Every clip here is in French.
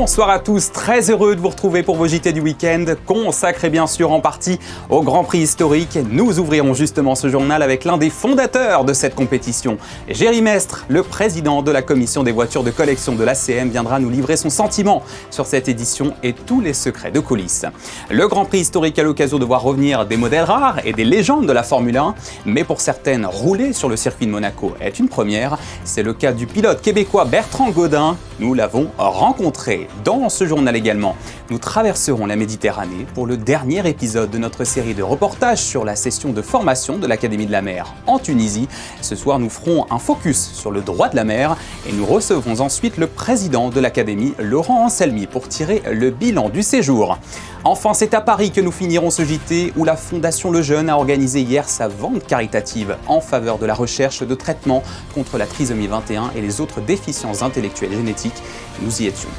Bonsoir à tous, très heureux de vous retrouver pour vos JT du week-end, consacrés bien sûr en partie au Grand Prix historique. Nous ouvrirons justement ce journal avec l'un des fondateurs de cette compétition. Géry Mestre, le président de la commission des voitures de collection de l'ACM, viendra nous livrer son sentiment sur cette édition et tous les secrets de coulisses. Le Grand Prix historique a l'occasion de voir revenir des modèles rares et des légendes de la Formule 1, mais pour certaines, rouler sur le circuit de Monaco est une première. C'est le cas du pilote québécois Bertrand Godin. Nous l'avons rencontré. Dans ce journal également, nous traverserons la Méditerranée pour le dernier épisode de notre série de reportages sur la session de formation de l'Académie de la mer en Tunisie. Ce soir, nous ferons un focus sur le droit de la mer et nous recevrons ensuite le président de l'Académie, Laurent Anselmi, pour tirer le bilan du séjour. Enfin, c'est à Paris que nous finirons ce JT où la Fondation Le Jeune a organisé hier sa vente caritative en faveur de la recherche de traitements contre la trisomie 21 et les autres déficiences intellectuelles et génétiques. Nous y étions.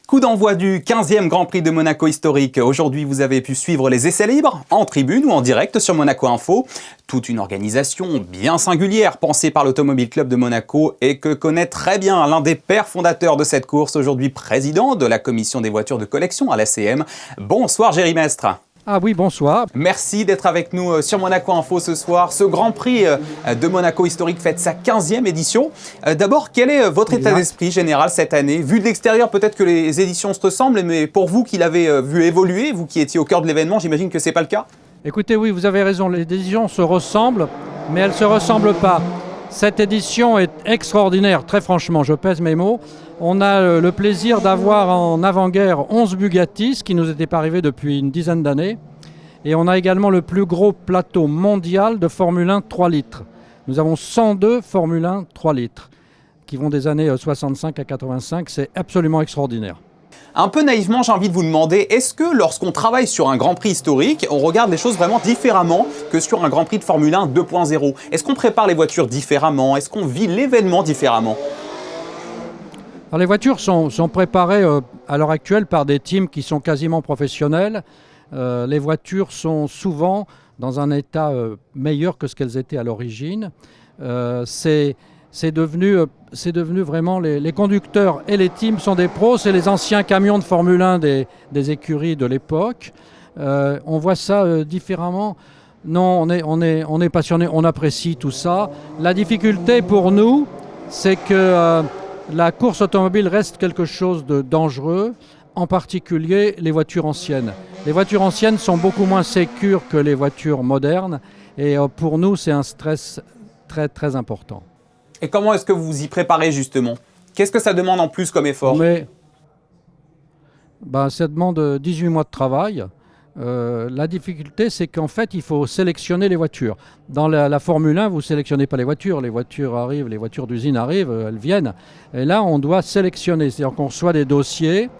Coup d'envoi du 15e Grand Prix de Monaco historique. Aujourd'hui, vous avez pu suivre les essais libres, en tribune ou en direct sur Monaco Info. Toute une organisation bien singulière pensée par l'Automobile Club de Monaco et que connaît très bien l'un des pères fondateurs de cette course, aujourd'hui président de la commission des voitures de collection à l'ACM. Bonsoir Géry Mestre. Ah oui, bonsoir. Merci d'être avec nous sur Monaco Info ce soir. Ce Grand Prix de Monaco historique fête sa 15e édition. D'abord, quel est votre état d'esprit général cette année? Vu de l'extérieur, peut-être que les éditions se ressemblent, mais pour vous qui l'avez vu évoluer, vous qui étiez au cœur de l'événement, j'imagine que ce n'est pas le cas? Écoutez, oui, vous avez raison, les éditions se ressemblent, mais elles ne se ressemblent pas. Cette édition est extraordinaire, très franchement, je pèse mes mots. On a le plaisir d'avoir en avant-guerre 11 Bugatti, ce qui ne nous était pas arrivé depuis une dizaine d'années. Et on a également le plus gros plateau mondial de Formule 1 3 litres. Nous avons 102 Formule 1 3 litres, qui vont des années 65 à 85. C'est absolument extraordinaire. Un peu naïvement, j'ai envie de vous demander, est-ce que lorsqu'on travaille sur un Grand Prix historique, on regarde les choses vraiment différemment que sur un Grand Prix de Formule 1 2.0? Est-ce qu'on prépare les voitures différemment? Est-ce qu'on vit l'événement différemment? Alors, les voitures sont préparées à l'heure actuelle par des teams qui sont quasiment professionnels. Les voitures sont souvent dans un état meilleur que ce qu'elles étaient à l'origine. C'est devenu vraiment les conducteurs et les teams sont des pros, c'est les anciens camions de Formule 1 des écuries de l'époque. On voit ça différemment. Non, on est passionné, on apprécie tout ça. La difficulté pour nous, c'est que la course automobile reste quelque chose de dangereux, en particulier les voitures anciennes. Les voitures anciennes sont beaucoup moins sécures que les voitures modernes et pour nous, c'est un stress très très important. Et comment est-ce que vous vous y préparez justement? Qu'est-ce que ça demande en plus comme effort? Ça demande 18 mois de travail. La difficulté, c'est qu'en fait, il faut sélectionner les voitures. Dans la Formule 1, vous ne sélectionnez pas les voitures arrivent, les voitures d'usine arrivent, elles viennent. Et là, on doit sélectionner, c'est-à-dire qu'on reçoit des dossiers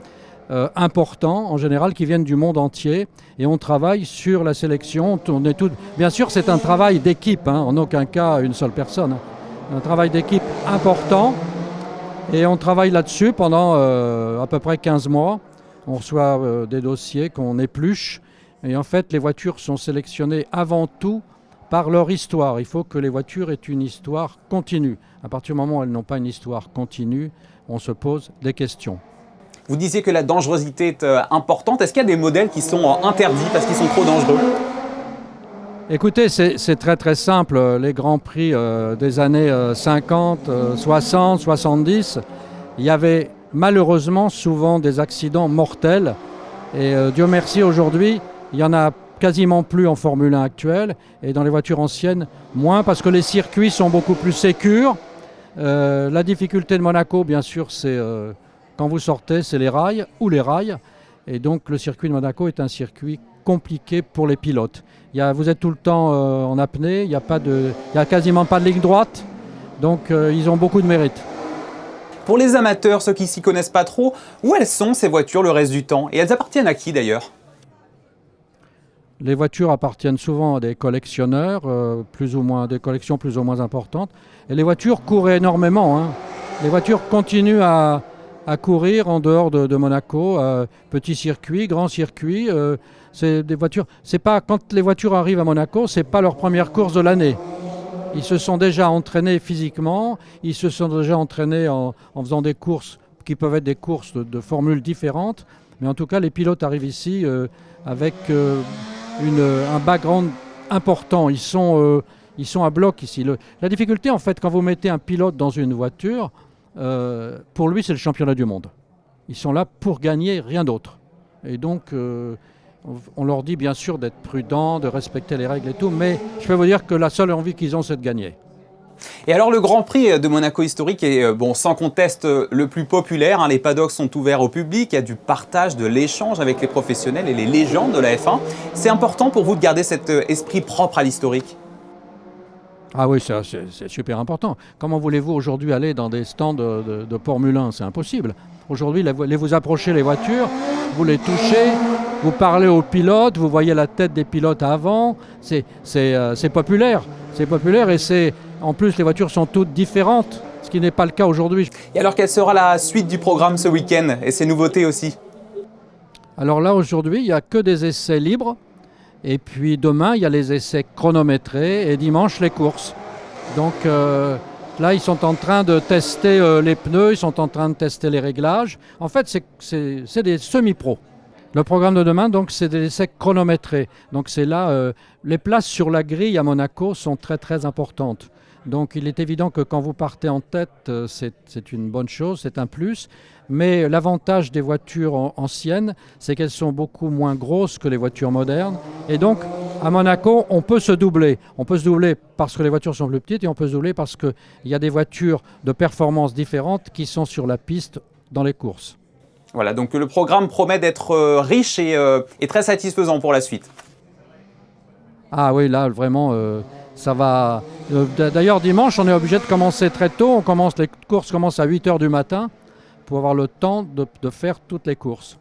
importants, en général, qui viennent du monde entier, et on travaille sur la sélection. Bien sûr, c'est un travail d'équipe, en aucun cas une seule personne. Un travail d'équipe important, et on travaille là-dessus pendant à peu près 15 mois. On reçoit des dossiers qu'on épluche, et en fait, les voitures sont sélectionnées avant tout par leur histoire. Il faut que les voitures aient une histoire continue. À partir du moment où elles n'ont pas une histoire continue, on se pose des questions. Vous disiez que la dangerosité est importante. Est-ce qu'il y a des modèles qui sont interdits parce qu'ils sont trop dangereux? Écoutez, c'est très très simple. Les Grands Prix des années 50, 60, 70, il y avait malheureusement souvent des accidents mortels. Et Dieu merci, aujourd'hui, il n'y en a quasiment plus en Formule 1 actuelle. Et dans les voitures anciennes, moins, parce que les circuits sont beaucoup plus sécurs. La difficulté de Monaco, bien sûr, c'est quand vous sortez, c'est les rails ou les rails. Et donc le circuit de Monaco est un circuit compliqué pour les pilotes. Vous êtes tout le temps en apnée, il n'y a quasiment pas de ligne droite, donc ils ont beaucoup de mérite. Pour les amateurs, ceux qui ne s'y connaissent pas trop, où elles sont ces voitures le reste du temps? Et elles appartiennent à qui d'ailleurs? Les voitures appartiennent souvent à des collectionneurs, des collections plus ou moins importantes. Et les voitures courent énormément. Les voitures continuent à courir en dehors de Monaco, petit circuit, grand circuit. C'est des voitures. C'est pas quand les voitures arrivent à Monaco, c'est pas leur première course de l'année. Ils se sont déjà entraînés physiquement, ils se sont déjà entraînés en faisant des courses qui peuvent être des courses de formules différentes. Mais en tout cas, les pilotes arrivent ici avec un background important. Ils sont à bloc ici. La difficulté, en fait, quand vous mettez un pilote dans une voiture, pour lui, c'est le championnat du monde. Ils sont là pour gagner, rien d'autre. Et donc, on leur dit bien sûr d'être prudents, de respecter les règles et tout, mais je peux vous dire que la seule envie qu'ils ont, c'est de gagner. Et alors le Grand Prix de Monaco historique est sans conteste le plus populaire. Les paddocks sont ouverts au public, il y a du partage, de l'échange avec les professionnels et les légendes de la F1. C'est important pour vous de garder cet esprit propre à l'historique? Ah oui, c'est super important. Comment voulez-vous aujourd'hui aller dans des stands de Formule 1? C'est impossible. Aujourd'hui, vous approchez les voitures, vous les touchez, vous parlez aux pilotes, vous voyez la tête des pilotes avant. C'est populaire. C'est populaire et en plus, les voitures sont toutes différentes, ce qui n'est pas le cas aujourd'hui. Et alors, quelle sera la suite du programme ce week-end et ses nouveautés aussi? Alors là, aujourd'hui, il n'y a que des essais libres. Et puis demain, il y a les essais chronométrés et dimanche, les courses. Donc là, ils sont en train de tester les pneus, ils sont en train de tester les réglages. En fait, c'est des semi-pros. Le programme de demain, donc, c'est des essais chronométrés. Donc c'est là, les places sur la grille à Monaco sont très très importantes. Donc il est évident que quand vous partez en tête, c'est une bonne chose, c'est un plus. Mais l'avantage des voitures anciennes, c'est qu'elles sont beaucoup moins grosses que les voitures modernes. Et donc, à Monaco, on peut se doubler. On peut se doubler parce que les voitures sont plus petites et on peut se doubler parce qu'il y a des voitures de performance différentes qui sont sur la piste dans les courses. Voilà, donc le programme promet d'être riche et très satisfaisant pour la suite. Ah oui, là, vraiment, ça va... D'ailleurs, dimanche, on est obligé de commencer très tôt. Les courses commencent à 8h du matin pour avoir le temps de faire toutes les courses.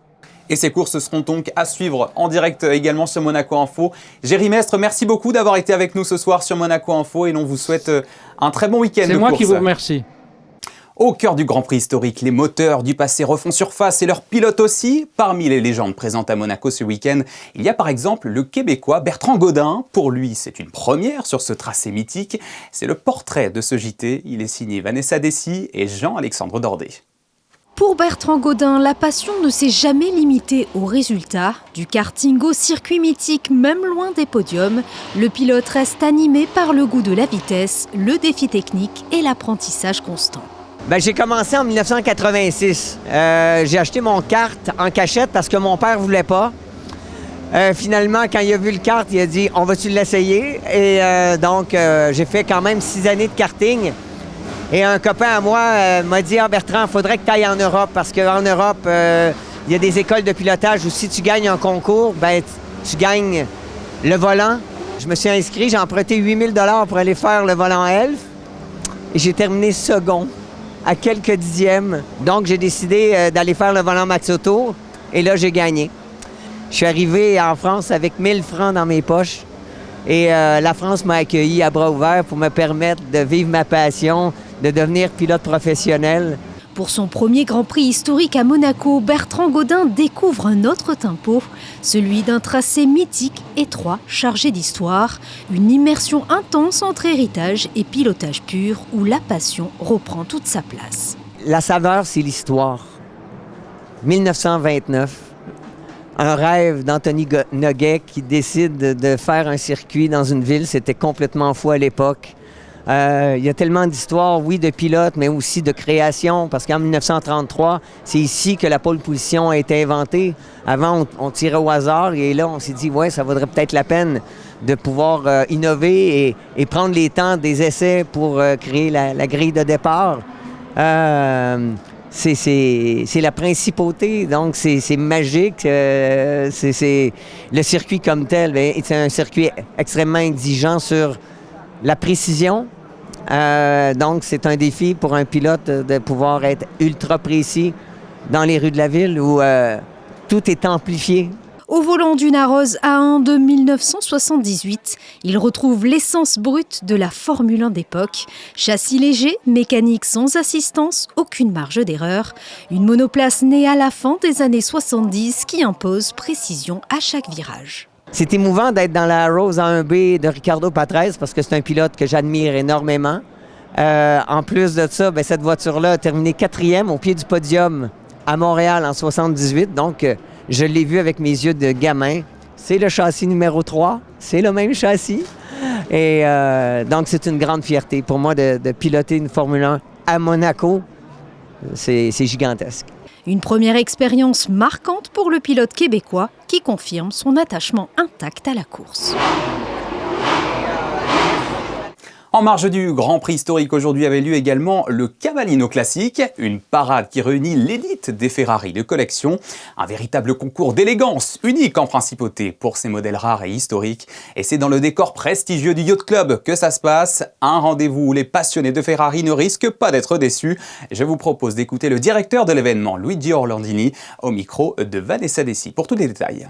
Et ces courses seront donc à suivre en direct également sur Monaco Info. Géry Mestre, merci beaucoup d'avoir été avec nous ce soir sur Monaco Info et l'on vous souhaite un très bon week-end de course. C'est moi qui vous remercie. Au cœur du Grand Prix historique, les moteurs du passé refont surface et leurs pilotes aussi. Parmi les légendes présentes à Monaco ce week-end, il y a par exemple le Québécois Bertrand Gaudin. Pour lui, c'est une première sur ce tracé mythique. C'est le portrait de ce JT. Il est signé Vanessa Dessy et Jean-Alexandre Dordet. Pour Bertrand Gaudin, la passion ne s'est jamais limitée aux résultats. Du karting au circuit mythique, même loin des podiums, le pilote reste animé par le goût de la vitesse, le défi technique et l'apprentissage constant. J'ai commencé en 1986. J'ai acheté mon kart en cachette parce que mon père ne voulait pas. Finalement, quand il a vu le kart, il a dit « On va-tu l'essayer? » Et donc, j'ai fait quand même 6 années de karting. Et un copain à moi m'a dit « Ah, Bertrand, il faudrait que tu ailles en Europe parce qu'en Europe, il y a des écoles de pilotage où si tu gagnes un concours, tu gagnes le volant. » Je me suis inscrit, j'ai emprunté 8 000 $ pour aller faire le volant Elf et j'ai terminé second à quelques dixièmes. Donc, j'ai décidé d'aller faire le volant Maxoto et là, j'ai gagné. Je suis arrivé en France avec 1 000 francs dans mes poches et la France m'a accueilli à bras ouverts pour me permettre de vivre ma passion, de devenir pilote professionnel. Pour son premier Grand Prix historique à Monaco, Bertrand Gaudin découvre un autre tempo, celui d'un tracé mythique, étroit, chargé d'histoire, une immersion intense entre héritage et pilotage pur où la passion reprend toute sa place. La saveur, c'est l'histoire. 1929, un rêve d'Anthony Noguet qui décide de faire un circuit dans une ville, c'était complètement fou à l'époque. Il y a tellement d'histoires, oui, de pilotes, mais aussi de création, parce qu'en 1933, c'est ici que la pole position a été inventée. Avant, on tirait au hasard, et là, on s'est dit, ouais, ça vaudrait peut-être la peine de pouvoir innover et prendre les temps des essais pour créer la grille de départ. C'est la principauté, donc c'est magique. C'est le circuit comme tel, c'est un circuit extrêmement exigeant sur la précision. Donc, c'est un défi pour un pilote de pouvoir être ultra précis dans les rues de la ville où tout est amplifié. Au volant d'une Arose A1 de 1978, il retrouve l'essence brute de la Formule 1 d'époque. Châssis léger, mécanique sans assistance, aucune marge d'erreur. Une monoplace née à la fin des années 70 qui impose précision à chaque virage. C'est émouvant d'être dans la Arose A1B de Ricardo Patrese parce que c'est un pilote que j'admire énormément. En plus de ça, cette voiture-là a terminé 4e au pied du podium à Montréal en 78. Donc, je l'ai vu avec mes yeux de gamin. C'est le châssis numéro 3. C'est le même châssis. Et donc, c'est une grande fierté pour moi de piloter une Formule 1 à Monaco. C'est gigantesque. Une première expérience marquante pour le pilote québécois qui confirme son attachement intact à la course. En marge du Grand Prix historique, aujourd'hui avait lieu également le Cavallino Classique, une parade qui réunit l'élite des Ferrari de collection. Un véritable concours d'élégance, unique en principauté pour ces modèles rares et historiques. Et c'est dans le décor prestigieux du Yacht Club que ça se passe. Un rendez-vous où les passionnés de Ferrari ne risquent pas d'être déçus. Je vous propose d'écouter le directeur de l'événement, Luigi Orlandini, au micro de Vanessa Dessy pour tous les détails.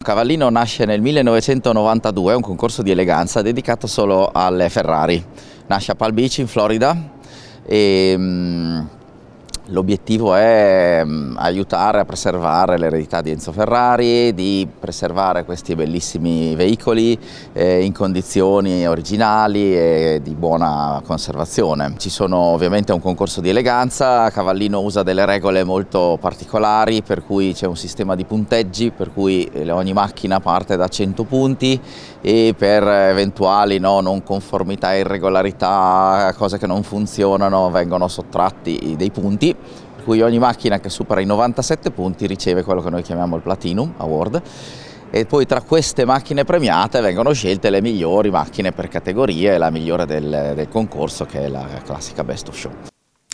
Cavallino nasce nel 1992, è un concorso di eleganza dedicato solo alle Ferrari. Nasce a Palm Beach in Florida e l'obiettivo è aiutare a preservare l'eredità di Enzo Ferrari, di preservare questi bellissimi veicoli in condizioni originali e di buona conservazione. Ci sono ovviamente un concorso di eleganza, Cavallino usa delle regole molto particolari per cui c'è un sistema di punteggi per cui ogni macchina parte da 100 punti e per eventuali non conformità, irregolarità, cose che non funzionano vengono sottratti dei punti. Per cui ogni macchina che supera i 97 punti riceve quello che noi chiamiamo il Platinum Award e poi tra queste macchine premiate vengono scelte le migliori macchine per categorie e la migliore del concorso che è la classica Best of Show.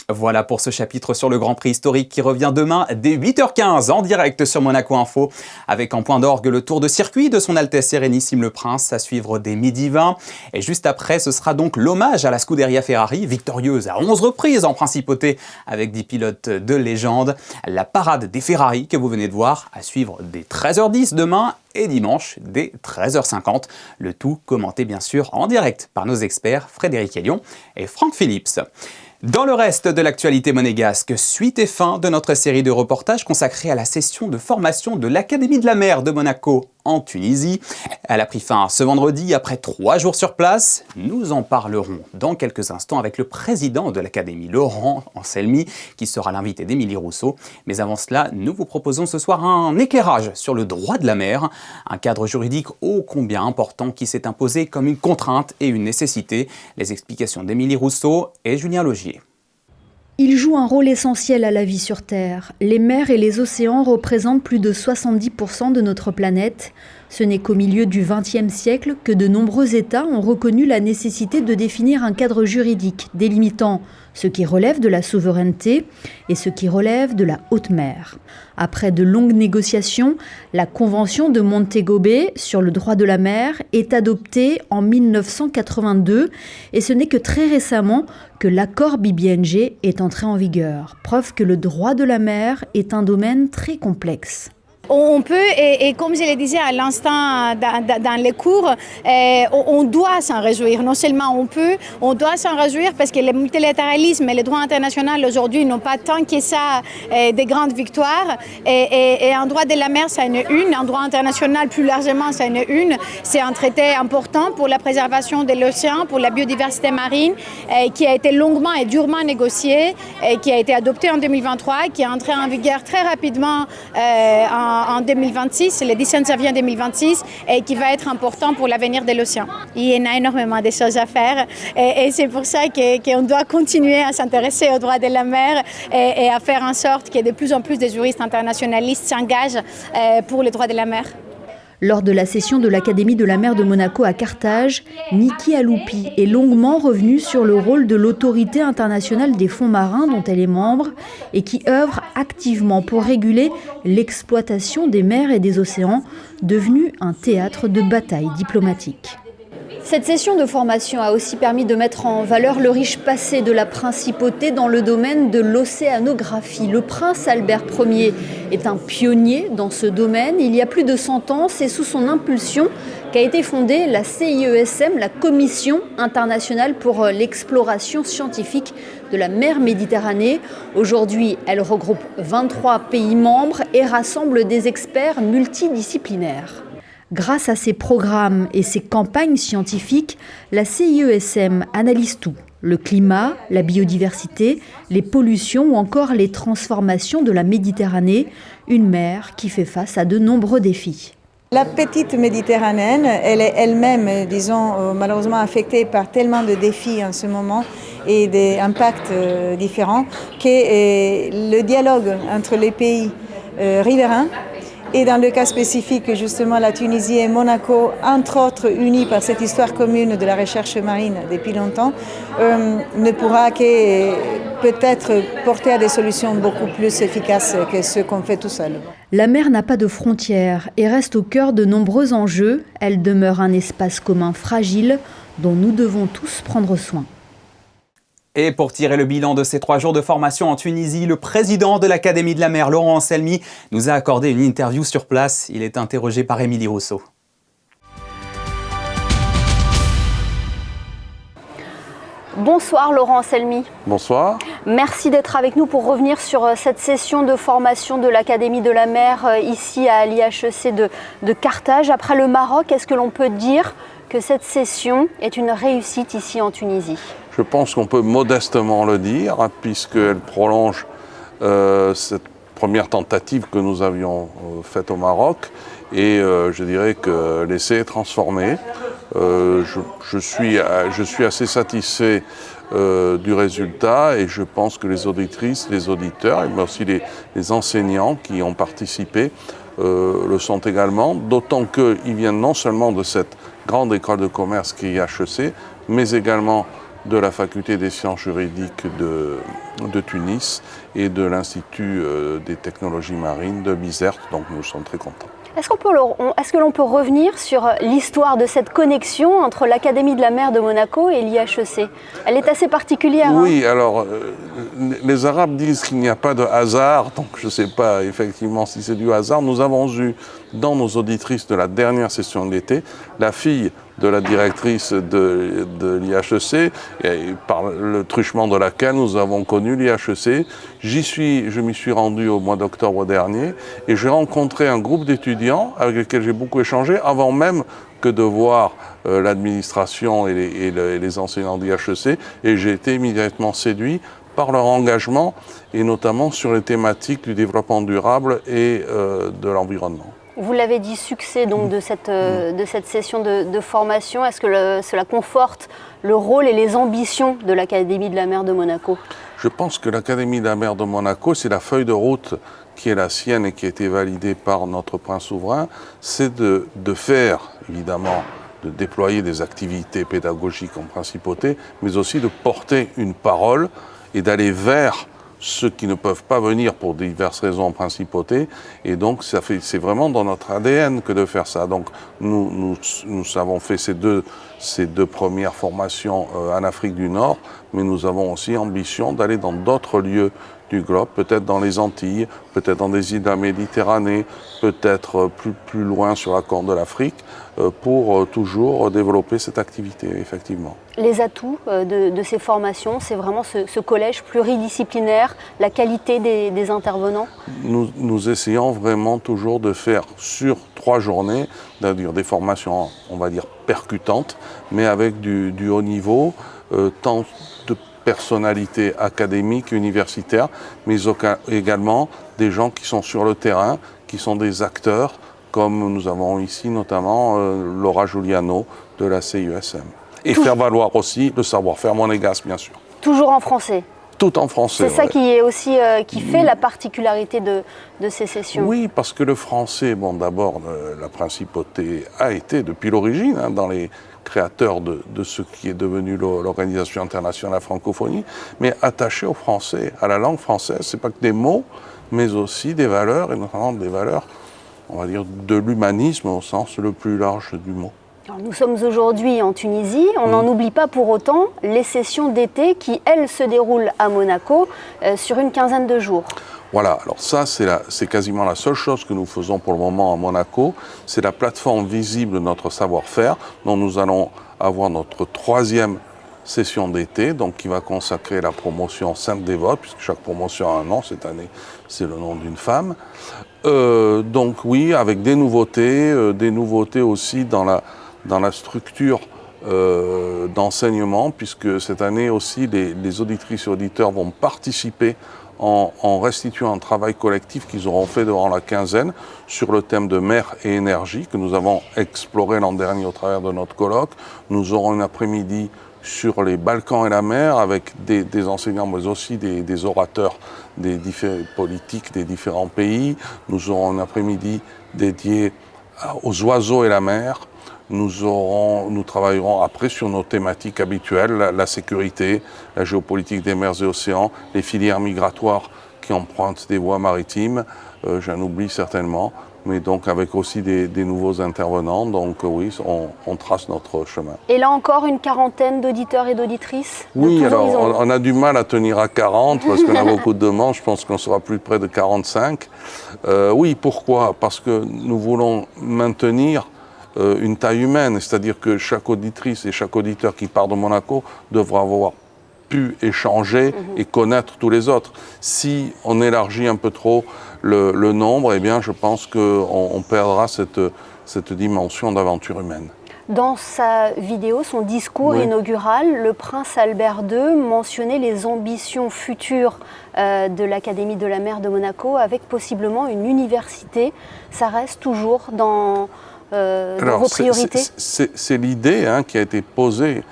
Voilà pour ce chapitre sur le Grand Prix historique qui revient demain dès 8h15 en direct sur Monaco Info avec en point d'orgue le tour de circuit de son Altesse Sérénissime le Prince à suivre dès 12h20. Et juste après, ce sera donc l'hommage à la Scuderia Ferrari, victorieuse à 11 reprises en principauté avec 10 pilotes de légende. La parade des Ferrari que vous venez de voir à suivre dès 13h10 demain et dimanche dès 13h50. Le tout commenté bien sûr en direct par nos experts Frédéric Hélion et Franck Phillips. Dans le reste de l'actualité monégasque, suite et fin de notre série de reportages consacrée à la session de formation de l'Académie de la mer de Monaco en Tunisie. Elle a pris fin ce vendredi après 3 jours sur place. Nous en parlerons dans quelques instants avec le président de l'Académie, Laurent Anselmi, qui sera l'invité d'Émilie Rousseau. Mais avant cela, nous vous proposons ce soir un éclairage sur le droit de la mer, un cadre juridique ô combien important qui s'est imposé comme une contrainte et une nécessité. Les explications d'Émilie Rousseau et Julien Logier. Ils jouent un rôle essentiel à la vie sur Terre. Les mers et les océans représentent plus de 70% de notre planète. Ce n'est qu'au milieu du XXe siècle que de nombreux États ont reconnu la nécessité de définir un cadre juridique délimitant ce qui relève de la souveraineté et ce qui relève de la haute mer. Après de longues négociations, la Convention de Montego Bay sur le droit de la mer est adoptée en 1982 et ce n'est que très récemment que l'accord BBNJ est entré en vigueur. Preuve que le droit de la mer est un domaine très complexe. On peut, et comme je le disais à l'instant dans les cours, on doit s'en réjouir. Non seulement on peut, on doit s'en réjouir parce que le multilatéralisme et le droit international aujourd'hui n'ont pas tant que ça de grandes victoires. Et un droit de la mer, ça en est une. Un droit international, plus largement, ça en est une. C'est un traité important pour la préservation de l'océan, pour la biodiversité marine, qui a été longuement et durement négocié, qui a été adopté en 2023, qui est entré en vigueur très rapidement en 2026, le 17 janvier 2026, et qui va être important pour l'avenir de l'océan. Il y en a énormément de choses à faire et c'est pour ça qu'on doit continuer à s'intéresser aux droits de la mer et à faire en sorte que de plus en plus de juristes internationalistes s'engagent pour les droits de la mer. Lors de la session de l'Académie de la mer de Monaco à Carthage, Niki Aloupi est longuement revenue sur le rôle de l'Autorité internationale des fonds marins dont elle est membre et qui œuvre activement pour réguler l'exploitation des mers et des océans, devenu un théâtre de bataille diplomatique. Cette session de formation a aussi permis de mettre en valeur le riche passé de la principauté dans le domaine de l'océanographie. Le prince Albert Ier est un pionnier dans ce domaine. Il y a plus de 100 ans, c'est sous son impulsion qu'a été fondée la CIESM, la Commission internationale pour l'exploration scientifique de la mer Méditerranée. Aujourd'hui, elle regroupe 23 pays membres et rassemble des experts multidisciplinaires. Grâce à ses programmes et ses campagnes scientifiques, la CIESM analyse tout. Le climat, la biodiversité, les pollutions ou encore les transformations de la Méditerranée, une mer qui fait face à de nombreux défis. La petite Méditerranée, elle est elle-même, disons, malheureusement affectée par tellement de défis en ce moment et des impacts différents que le dialogue entre les pays riverains et dans le cas spécifique, justement, la Tunisie et Monaco, entre autres unis par cette histoire commune de la recherche marine depuis longtemps, ne pourra que peut-être porter à des solutions beaucoup plus efficaces que ce qu'on fait tout seul. La mer n'a pas de frontières et reste au cœur de nombreux enjeux. Elle demeure un espace commun fragile dont nous devons tous prendre soin. Et pour tirer le bilan de ces 3 jours de formation en Tunisie, le président de l'Académie de la mer, Laurent Anselmi, nous a accordé une interview sur place. Il est interrogé par Émilie Rousseau. Bonsoir Laurent Anselmi. Bonsoir. Merci d'être avec nous pour revenir sur cette session de formation de l'Académie de la mer ici à l'IHEC de Carthage. Après le Maroc, est-ce que l'on peut dire que cette session est une réussite ici en Tunisie? Je pense qu'on peut modestement le dire, puisqu'elle prolonge cette première tentative que nous avions faite au Maroc. Et je dirais que l'essai est transformé. Je suis assez satisfait du résultat et je pense que les auditrices, les auditeurs, mais aussi les enseignants qui ont participé le sont également, d'autant qu'ils viennent non seulement de cette grande école de commerce qui est IHEC, mais également de la faculté des sciences juridiques de Tunis et de l'Institut des technologies marines de Bizerte, donc nous sommes très contents. Est-ce que l'on peut revenir sur l'histoire de cette connexion entre l'Académie de la mer de Monaco et l'IHEC? Elle est assez particulière. Oui, alors les Arabes disent qu'il n'y a pas de hasard, donc je ne sais pas effectivement si c'est du hasard. Nous avons eu dans nos auditrices de la dernière session de l'été la fille de la directrice de l'IHEC, par le truchement de laquelle nous avons connu l'IHEC. Je m'y suis rendu au mois d'octobre dernier et j'ai rencontré un groupe d'étudiants avec lesquels j'ai beaucoup échangé avant même que de voir l'administration et les enseignants de l'IHEC, et j'ai été immédiatement séduit par leur engagement et notamment sur les thématiques du développement durable et de l'environnement. Vous l'avez dit, succès donc de cette session de formation. Est-ce que cela conforte le rôle et les ambitions de l'Académie de la mer de Monaco? Je pense que l'Académie de la mer de Monaco, c'est la feuille de route qui est la sienne et qui a été validée par notre prince souverain, c'est de faire, évidemment, de déployer des activités pédagogiques en principauté, mais aussi de porter une parole et d'aller vers ceux qui ne peuvent pas venir pour diverses raisons en principauté. Et donc, c'est vraiment dans notre ADN que de faire ça. Donc, nous avons fait ces deux premières formations en Afrique du Nord, mais nous avons aussi ambition d'aller dans d'autres lieux du globe, peut-être dans les Antilles, peut-être dans des îles de la Méditerranée, peut-être plus loin sur la Corne de l'Afrique, pour toujours développer cette activité, effectivement. Les atouts de ces formations, c'est vraiment ce collège pluridisciplinaire, la qualité des intervenants? Nous essayons vraiment toujours de faire sur 3 journées, c'est-à-dire des formations, on va dire, percutantes, mais avec du haut niveau, tant de personnalités académiques, universitaires, mais également des gens qui sont sur le terrain, qui sont des acteurs, comme nous avons ici notamment Laura Giuliano de la CIESM. Et faire valoir aussi le savoir-faire monégasque, bien sûr. Toujours en français? Tout en français. C'est ça qui est aussi qui fait la particularité de ces sessions. Oui, parce que le français, bon, d'abord, la principauté a été depuis l'origine dans les créateurs de ce qui est devenu l'Organisation internationale de la francophonie, mais attaché au français, à la langue française. C'est pas que des mots, mais aussi des valeurs, et notamment des valeurs, on va dire, de l'humanisme au sens le plus large du mot. Alors, nous sommes aujourd'hui en Tunisie, on n'en oublie pas pour autant les sessions d'été qui, elles, se déroulent à Monaco sur une quinzaine de jours. Voilà, alors ça c'est quasiment la seule chose que nous faisons pour le moment à Monaco, c'est la plateforme visible de notre savoir-faire, dont nous allons avoir notre 3e session d'été, donc qui va consacrer la promotion Sainte Dévote, puisque chaque promotion a un nom, cette année c'est le nom d'une femme. Donc oui, avec des nouveautés aussi dans la structure d'enseignement, puisque cette année aussi, les auditrices et auditeurs vont participer en restituant un travail collectif qu'ils auront fait durant la quinzaine sur le thème de mer et énergie que nous avons exploré l'an dernier au travers de notre colloque. Nous aurons un après-midi sur les Balkans et la mer avec des enseignants mais aussi des orateurs des différents politiques des différents pays. Nous aurons un après-midi dédié aux oiseaux et la mer. Nous travaillerons après sur nos thématiques habituelles, la sécurité, la géopolitique des mers et océans, les filières migratoires qui empruntent des voies maritimes, j'en oublie certainement, mais donc avec aussi des nouveaux intervenants. Donc oui, on trace notre chemin. Et là encore, une quarantaine d'auditeurs et d'auditrices? Oui, alors on a du mal à tenir à 40 parce qu'on a beaucoup de demandes. Je pense qu'on sera plus près de 45. Oui, pourquoi? Parce que nous voulons maintenir une taille humaine, c'est-à-dire que chaque auditrice et chaque auditeur qui part de Monaco devra avoir pu échanger et connaître tous les autres. Si on élargit un peu trop le nombre, eh bien, je pense qu'on perdra cette dimension d'aventure humaine. Dans sa vidéo, son discours inaugural, le prince Albert II mentionnait les ambitions futures de l'Académie de la mer de Monaco avec possiblement une université. Ça reste toujours dans vos priorités? C'est l'idée qui a été posée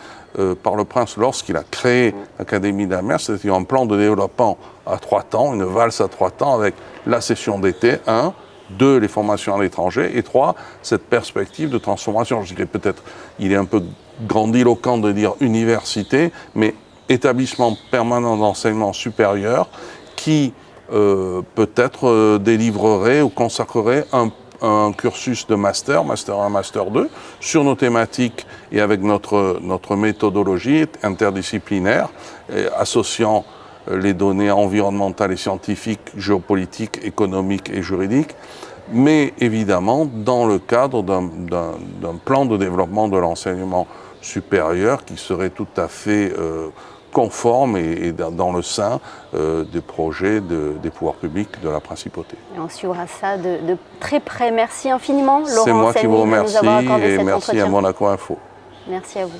par le prince lorsqu'il a créé l'Académie de la mer. C'était un plan de développement à 3 temps, une valse à 3 temps avec la session d'été, 1, 2, les formations à l'étranger, et 3, cette perspective de transformation. Je dirais peut-être, il est un peu grandiloquent de dire université, mais établissement permanent d'enseignement supérieur qui peut-être délivrerait ou consacrerait un cursus de master 1, master 2, sur nos thématiques et avec notre méthodologie interdisciplinaire, associant les données environnementales et scientifiques, géopolitiques, économiques et juridiques, mais évidemment dans le cadre d'un plan de développement de l'enseignement supérieur qui serait tout à fait conforme et dans le sein des projets des pouvoirs publics de la principauté. Et on suivra ça de très près. Merci infiniment, Laurent. C'est moi qui vous remercie et merci entretien. à Monaco Info. Merci à vous.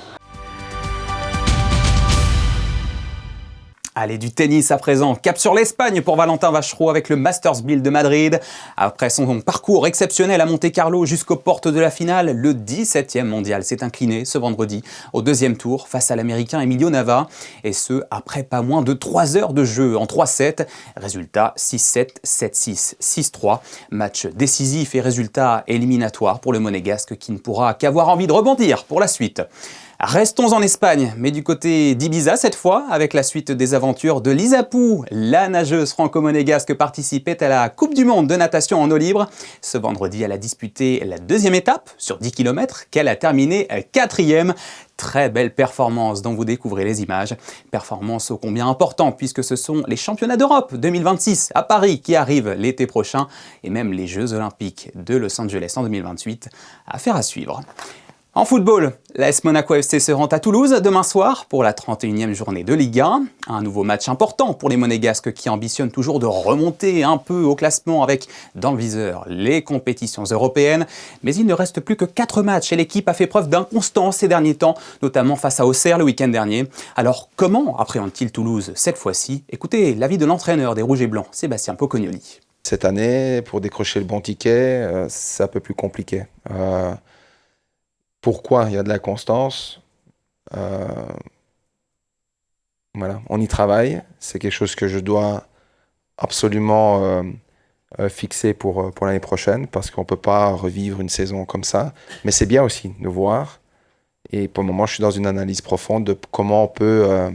Allez, du tennis à présent. Cap sur l'Espagne pour Valentin Vachereau avec le Masters 1000 de Madrid. Après son parcours exceptionnel à Monte-Carlo jusqu'aux portes de la finale, le 17e mondial s'est incliné ce vendredi au 2e tour face à l'Américain Emilio Nava. Et ce, après pas moins de 3 heures de jeu en 3-7. Résultat 6-7, 7-6, 6-3. Match décisif et résultat éliminatoire pour le Monégasque qui ne pourra qu'avoir envie de rebondir pour la suite. Restons en Espagne, mais du côté d'Ibiza cette fois, avec la suite des aventures de Lisa Pou. La nageuse franco-monégasque participait à la Coupe du Monde de natation en eau libre. Ce vendredi, elle a disputé la 2e étape sur 10 km qu'elle a terminé 4e. Très belle performance dont vous découvrez les images. Performance ô combien importante puisque ce sont les championnats d'Europe 2026 à Paris qui arrivent l'été prochain et même les Jeux Olympiques de Los Angeles en 2028. Affaire à suivre. En football, l'AS Monaco FC se rend à Toulouse demain soir pour la 31e journée de Ligue 1. Un nouveau match important pour les Monégasques qui ambitionnent toujours de remonter un peu au classement avec dans le viseur les compétitions européennes. Mais il ne reste plus que 4 matchs et l'équipe a fait preuve d'inconstance ces derniers temps, notamment face à Auxerre le week-end dernier. Alors comment appréhende-t-il Toulouse cette fois-ci? Écoutez l'avis de l'entraîneur des Rouges et Blancs, Sébastien Pocognoli. Cette année, pour décrocher le bon ticket, c'est un peu plus compliqué. Pourquoi il y a de la constance? Voilà, on y travaille. C'est quelque chose que je dois absolument fixer pour l'année prochaine parce qu'on ne peut pas revivre une saison comme ça. Mais c'est bien aussi de voir. Et pour le moment, je suis dans une analyse profonde de comment on peut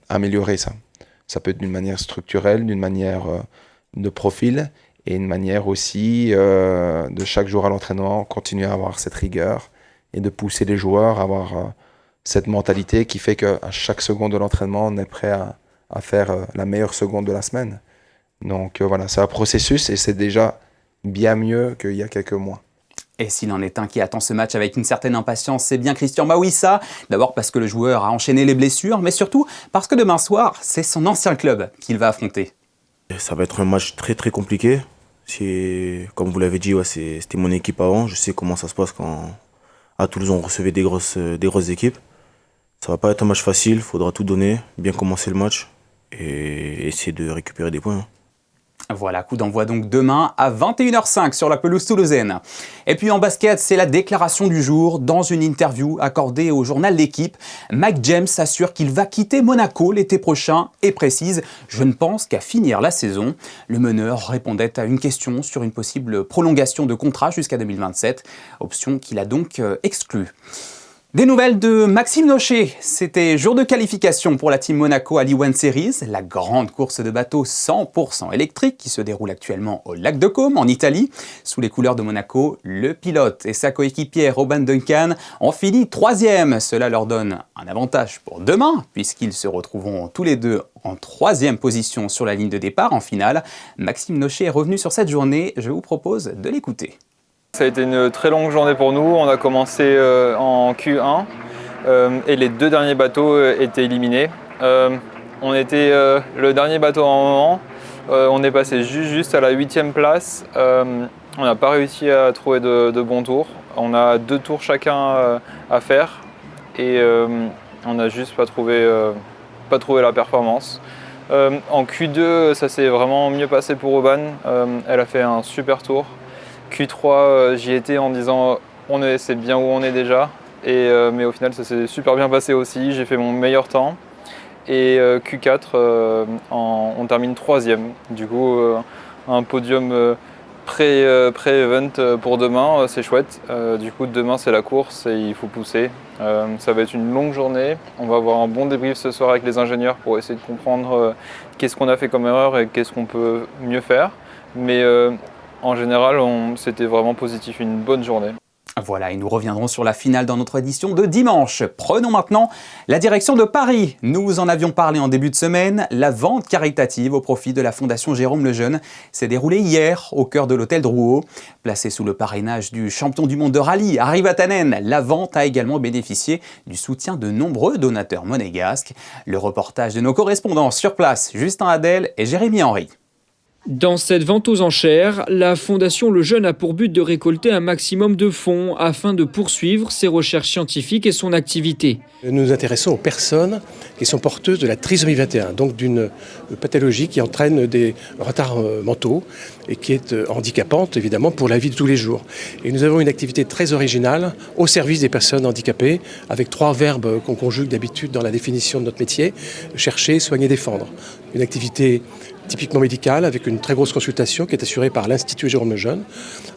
améliorer ça. Ça peut être d'une manière structurelle, d'une manière de profil. Et une manière aussi de chaque jour à l'entraînement, continuer à avoir cette rigueur et de pousser les joueurs à avoir cette mentalité qui fait qu'à chaque seconde de l'entraînement, on est prêt à faire la meilleure seconde de la semaine. Donc voilà, c'est un processus et c'est déjà bien mieux qu'il y a quelques mois. Et s'il en est un qui attend ce match avec une certaine impatience, c'est bien Christian Mawissa. D'abord parce que le joueur a enchaîné les blessures, mais surtout parce que demain soir, c'est son ancien club qu'il va affronter. Ça va être un match très très compliqué. Comme vous l'avez dit, c'était mon équipe avant. Je sais comment ça se passe quand à Toulouse on recevait des grosses équipes. Ça va pas être un match facile, il faudra tout donner, bien commencer le match et essayer de récupérer des points. Voilà, coup d'envoi donc demain à 21h05 sur la pelouse toulousaine. Et puis en basket, c'est la déclaration du jour. Dans une interview accordée au journal L'Équipe, Mike James assure qu'il va quitter Monaco l'été prochain et précise « Je ne pense qu'à finir la saison ». Le meneur répondait à une question sur une possible prolongation de contrat jusqu'à 2027, option qu'il a donc exclue. Des nouvelles de Maxime Nocher. C'était jour de qualification pour la Team Monaco à l'E1 Series, la grande course de bateau 100% électrique qui se déroule actuellement au lac de Côme, en Italie. Sous les couleurs de Monaco, le pilote et sa coéquipière Robin Duncan ont fini 3e. Cela leur donne un avantage pour demain, puisqu'ils se retrouveront tous les deux en 3e position sur la ligne de départ en finale. Maxime Nocher est revenu sur cette journée, je vous propose de l'écouter. Ça a été une très longue journée pour nous. On a commencé en Q1 et les 2 derniers bateaux étaient éliminés. On était le dernier bateau en moment. On est passé juste à la 8e place. On n'a pas réussi à trouver de bons tours. On a 2 tours chacun à faire et on n'a juste pas trouvé la performance. En Q2, ça s'est vraiment mieux passé pour Robin. Elle a fait un super tour. Q3, j'y étais en disant c'est bien où on est déjà, mais au final ça s'est super bien passé aussi, j'ai fait mon meilleur temps. Et Q4, on termine 3e, du coup un podium pré-event pour demain, c'est chouette. Du coup demain c'est la course et il faut pousser. Ça va être une longue journée, on va avoir un bon débrief ce soir avec les ingénieurs pour essayer de comprendre qu'est-ce qu'on a fait comme erreur et qu'est-ce qu'on peut mieux faire. Mais en général, c'était vraiment positif, une bonne journée. Voilà, et nous reviendrons sur la finale dans notre édition de dimanche. Prenons maintenant la direction de Paris. Nous en avions parlé en début de semaine. La vente caritative au profit de la Fondation Jérôme Lejeune s'est déroulée hier au cœur de l'hôtel Drouot. Placée sous le parrainage du champion du monde de rallye, Harry Vatanen, la vente a également bénéficié du soutien de nombreux donateurs monégasques. Le reportage de nos correspondants sur place, Justin Adel et Jérémy Henry. Dans cette vente aux enchères, la Fondation Lejeune a pour but de récolter un maximum de fonds afin de poursuivre ses recherches scientifiques et son activité. Nous nous intéressons aux personnes qui sont porteuses de la trisomie 21, donc d'une pathologie qui entraîne des retards mentaux et qui est handicapante évidemment pour la vie de tous les jours. Et nous avons une activité très originale au service des personnes handicapées avec 3 verbes qu'on conjugue d'habitude dans la définition de notre métier, chercher, soigner, défendre. Une activité typiquement médicale, avec une très grosse consultation qui est assurée par l'Institut Jérôme Lejeune,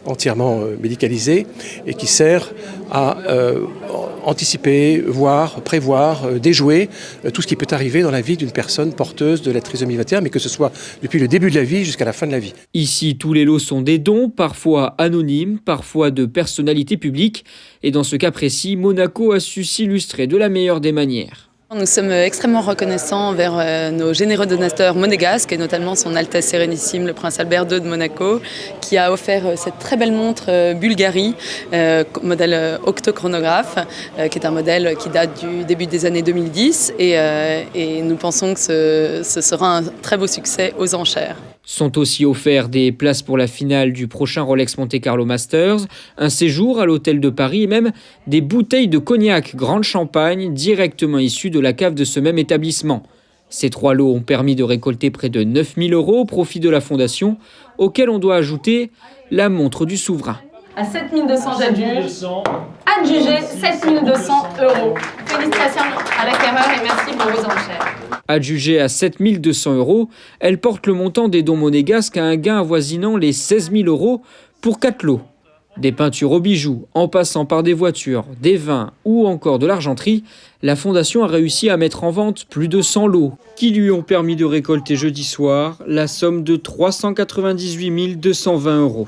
entièrement médicalisée, et qui sert à anticiper, voir, prévoir, déjouer tout ce qui peut arriver dans la vie d'une personne porteuse de la trisomie 21, mais que ce soit depuis le début de la vie jusqu'à la fin de la vie. Ici, tous les lots sont des dons, parfois anonymes, parfois de personnalités publiques, et dans ce cas précis, Monaco a su s'illustrer de la meilleure des manières. Nous sommes extrêmement reconnaissants envers nos généreux donateurs monégasques et notamment son Altesse Sérénissime, le Prince Albert II de Monaco, qui a offert cette très belle montre Bulgari, modèle octochronographe, qui est un modèle qui date du début des années 2010 et nous pensons que ce sera un très beau succès aux enchères. Sont aussi offerts des places pour la finale du prochain Rolex Monte Carlo Masters, un séjour à l'hôtel de Paris et même des bouteilles de cognac Grande Champagne directement issues de la cave de ce même établissement. Ces 3 lots ont permis de récolter près de 9 000 € au profit de la Fondation, auquel on doit ajouter la montre du souverain. À 7 200 j'adjuge, adjugé 7 200 €. Félicitations à l'acquéreur et merci pour vos enchères. Adjugée à 7 200 €, elle porte le montant des dons monégasques à un gain avoisinant les 16 000 € pour 4 lots. Des peintures aux bijoux, en passant par des voitures, des vins ou encore de l'argenterie, la Fondation a réussi à mettre en vente plus de 100 lots qui lui ont permis de récolter jeudi soir la somme de 398 220 €.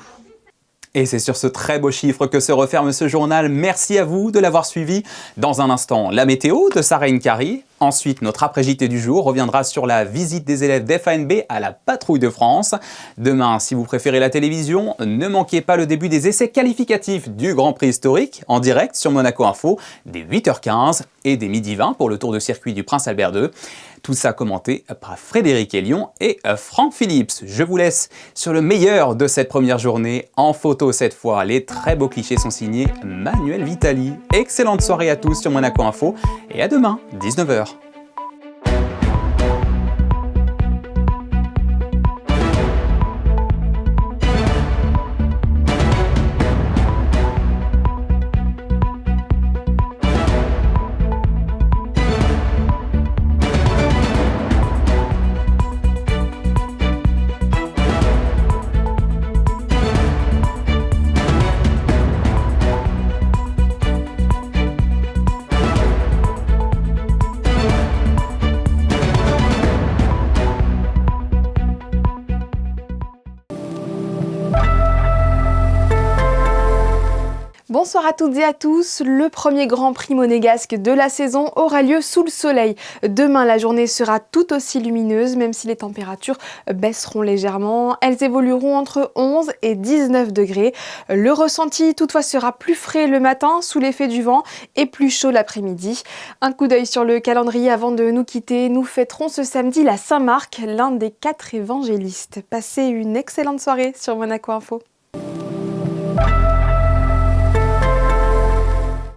Et c'est sur ce très beau chiffre que se referme ce journal. Merci à vous de l'avoir suivi. Dans un instant, la météo de Sarah Nkari. Ensuite, notre après-JT du jour reviendra sur la visite des élèves d'FANB à la Patrouille de France. Demain, si vous préférez la télévision, ne manquez pas le début des essais qualificatifs du Grand Prix historique en direct sur Monaco Info dès 8h15 et dès 12h20 pour le tour de circuit du Prince Albert II. Tout ça commenté par Frédéric Elion et Franck Phillips. Je vous laisse sur le meilleur de cette première journée. En photo cette fois, les très beaux clichés sont signés Manuel Vitali. Excellente soirée à tous sur Monaco Info et à demain, 19h. Bonsoir à toutes et à tous. Le premier Grand Prix monégasque de la saison aura lieu sous le soleil. Demain, la journée sera tout aussi lumineuse, même si les températures baisseront légèrement. Elles évolueront entre 11 et 19 degrés. Le ressenti, toutefois, sera plus frais le matin, sous l'effet du vent, et plus chaud l'après-midi. Un coup d'œil sur le calendrier avant de nous quitter. Nous fêterons ce samedi la Saint-Marc, l'un des 4 évangélistes. Passez une excellente soirée sur Monaco Info.